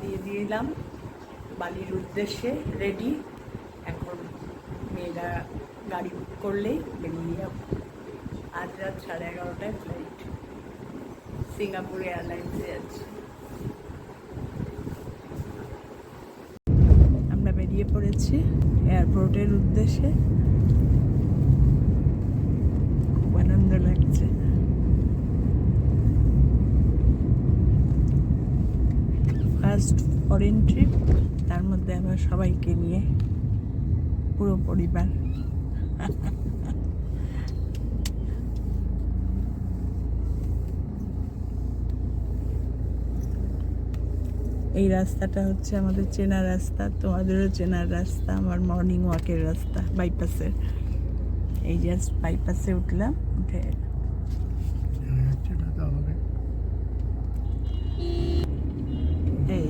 দিয়ে দিলাম বালির উদ্দেশ্যে রেডি। এখন মেয়েরা গাড়ি বুক করলেই বেরিয়ে যাব। আজ রাত 11:30টায় ফ্লাইট, সিঙ্গাপুর এয়ারলাইন্সে আছে। আমরা বেরিয়ে পড়েছি এয়ারপোর্টের উদ্দেশ্যে। খুব আনন্দ লাগছে। ফার্স্ট ফরেন ট্রিপ, তার মধ্যে আবার সবাইকে নিয়ে, পুরো পরিবার। এই রাস্তাটা হচ্ছে আমাদের চেনা রাস্তা, তোমাদেরও চেনার রাস্তা, আমার মর্নিং ওয়াকের রাস্তা বাইপাসের। এই জাস্ট বাইপাসে উঠলাম, উঠে এই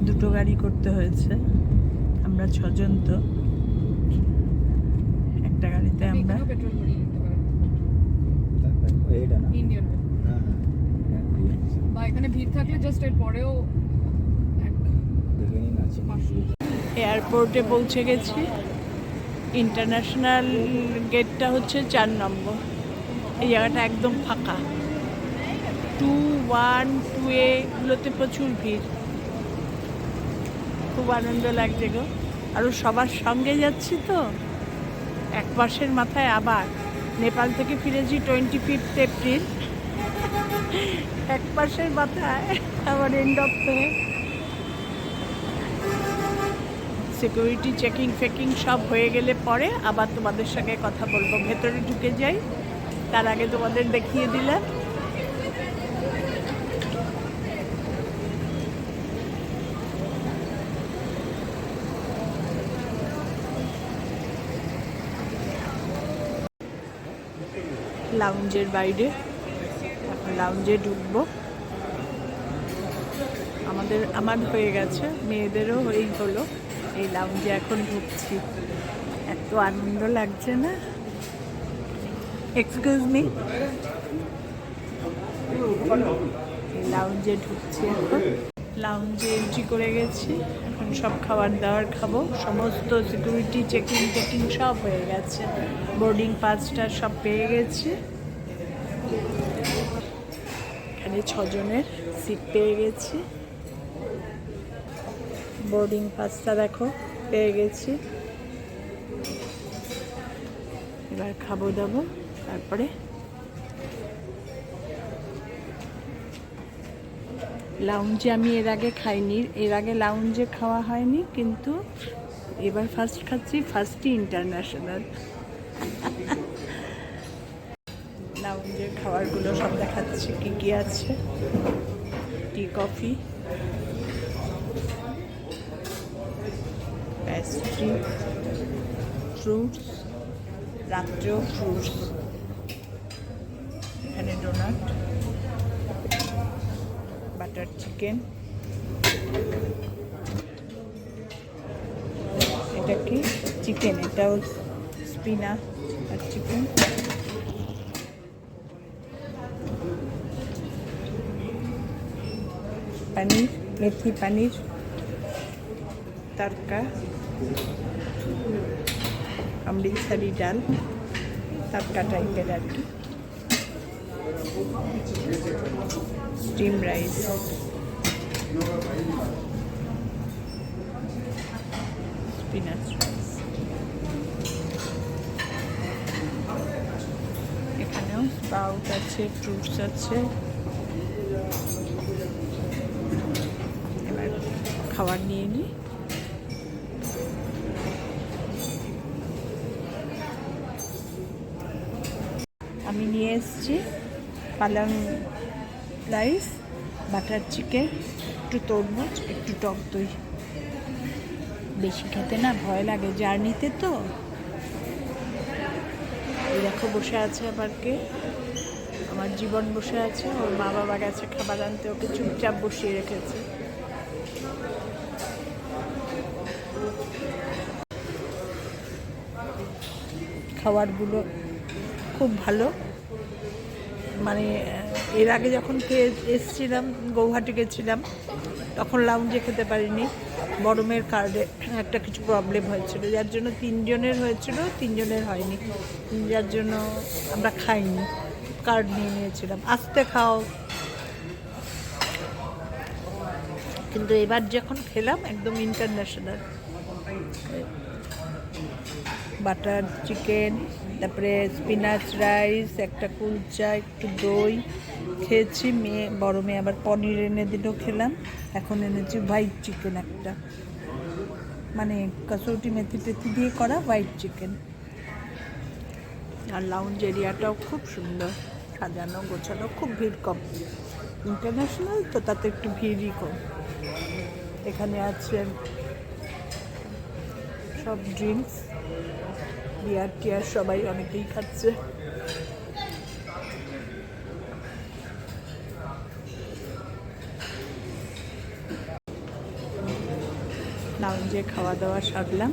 দুটো গাড়ি করতে হয়েছে, আমরা 6 জন, তো একটা গাড়িতে আমরা এখানে ভিড় থাকলে জাস্ট এর পরেও এয়ারপোর্টে পৌঁছে গেছি। ইন্টারন্যাশনাল গেটটা হচ্ছে 4 নম্বর। এই জায়গাটা একদম ফাঁকা। 2, 1, 2A গুলোতে প্রচুর ভিড়। খুব আনন্দ লাগছে গো। আরও সবার সঙ্গে যাচ্ছি তো। এক মাসের মাথায় আবার নেপাল থেকে ফিরেছি 25 এপ্রিল। এক মাসের মাথায় আবার end of May. Security checking faking সব হয়ে গেলে পরে আবার তোমাদের সঙ্গে কথা বলবো। ভেতরে ঢুকে যাই, তার আগে তোমাদের দেখিয়ে দিলাম। লাউঞ্জের বাইরে, এখন লাউঞ্জে ঢুকবো। আমার হয়ে গেছে, মেয়েদেরও হয়েই হলো। এই লাউঞ্জে এখন ঢুকছি। এত আনন্দ লাগছে না। এক্সকিউজ মি, লাউঞ্জে ঢুকছি এখন। লাউঞ্জে এন্ট্রি করে গেছি। এখন সব খাবার দাবার খাবো। সমস্ত সিকিউরিটি চেকিং সব হয়ে গেছে। বোর্ডিং পাসটা সব পেয়ে গেছি। এখানে 6 জনের সিট পেয়ে গেছি। বোর্ডিং পাসটা দেখো পেয়ে গেছি। এবার খাবো দাবো, তারপরে লাউঞ্জে আমি এর আগে খাইনি, এর আগে লাউঞ্জে খাওয়া হয়নি, কিন্তু এবার ফার্স্ট খাচ্ছি। ফার্স্টই ইন্টারন্যাশনাল। লাউঞ্জের খাবারগুলো সব দেখাচ্ছি কি কি আছে। টি, কফি, পেস্ট্রি, ফ্রুটস, রাত্রেও ফ্রুটস। এখানে ডোনাট, বাটার চিকেন। এটা কি চিকেন, এটাও স্পিনাচ আর চিকেন। पनीर, मेथी पनीर, तड़का, अमृतसरी डाल, तड़का टाइपेर আর কি, स्टीम राइस, स्पिनाच राइस। এখানেও স্প্রাউট আছে, ফ্রুটস আছে। এবার খাবার নিয়ে নিই। আমি নিয়ে এসেছি পালং রাইস, বাটার চিকেন, একটু তরমুজ, একটু টক দই। বেশি খেতে না ভয় লাগে, জার্নিতে তো। এই দেখো বসে আছে আবার কে, আমার জীবন বসে আছে। ওর মা বাবা গেছে খাবার আনতে, ওকে চুপচাপ বসিয়ে রেখেছে। খাবারগুলো খুব ভালো। মানে এর আগে যখন এসেছিলাম, গৌহাটি গেছিলাম, তখন লাউঞ্জে খেতে পারিনি। বড় মেয়ের কার্ডে একটা কিছু প্রবলেম হয়েছিল, যার জন্য 3 জনের হয়েছিল, 3 জনের হয়নি, যার জন্য আমরা খাইনি, কার্ড নিয়ে নিয়েছিলাম। আস্তে খাও। কিন্তু এবার যখন খেলাম একদম ইন্টারন্যাশনাল, বাটার চিকেন, তারপরে স্পিনাচ রাইস, একটা কুলচা, একটু দই খেয়েছি। বড় মেয়ে আবার পনির এনে দিল, খেলাম। এখন এনেছি হোয়াইট চিকেন একটা, মানে কসৌটি মেথি টেথি দিয়ে করা হোয়াইট চিকেন। আর লাউঞ্জ এরিয়াটাও খুব সুন্দর, সাজানো গোছানো, খুব ভিড় কম। ইন্টারন্যাশনাল তো তাতে একটু ভিড়ই কম। এখানে আছে সব ড্রিঙ্কস, বিয়ার টিয়ার সবাই অনেকেই খাচ্ছে। লাউঞ্জে খাওয়া দাওয়া সারলাম,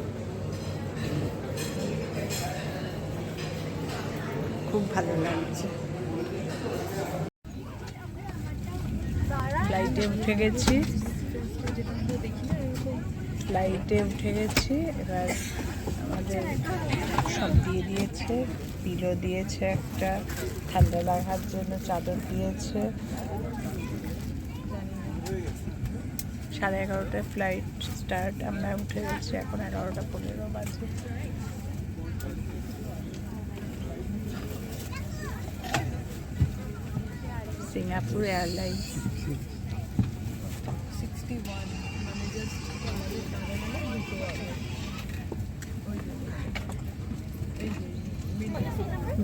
খুব ভালো লাগছে। ফ্লাইটে উঠে গেছি, এবার আমাদের সব দিয়ে দিয়েছে। পিলো দিয়েছে, একটা ঠান্ডা লাগার জন্য চাদর দিয়েছে। 11:30টায় ফ্লাইট স্টার্ট, আমরা উঠে গেছি, এখন 11:15 বাজে। Singapore airlines. 61 মানে জাস্ট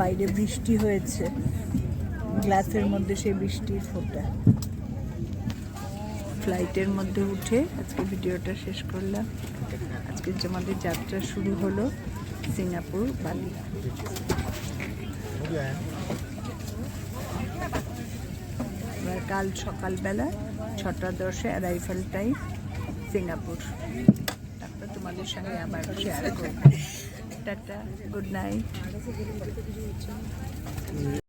বাইরে বৃষ্টি হয়েছে, গ্লাসের মধ্যে সেই বৃষ্টির ফোঁটা। ফ্লাইটের মধ্যে উঠে আজকে ভিডিওটা শেষ করলাম। আজকে যে আমাদের যাত্রা শুরু হলো সিঙ্গাপুর বালি। এবার কাল সকালবেলা 6:10 অ্যারাইভাল টাইম সিঙ্গাপুর। তারপর তোমাদের সঙ্গে আবার শেয়ার করব। Tata, good night.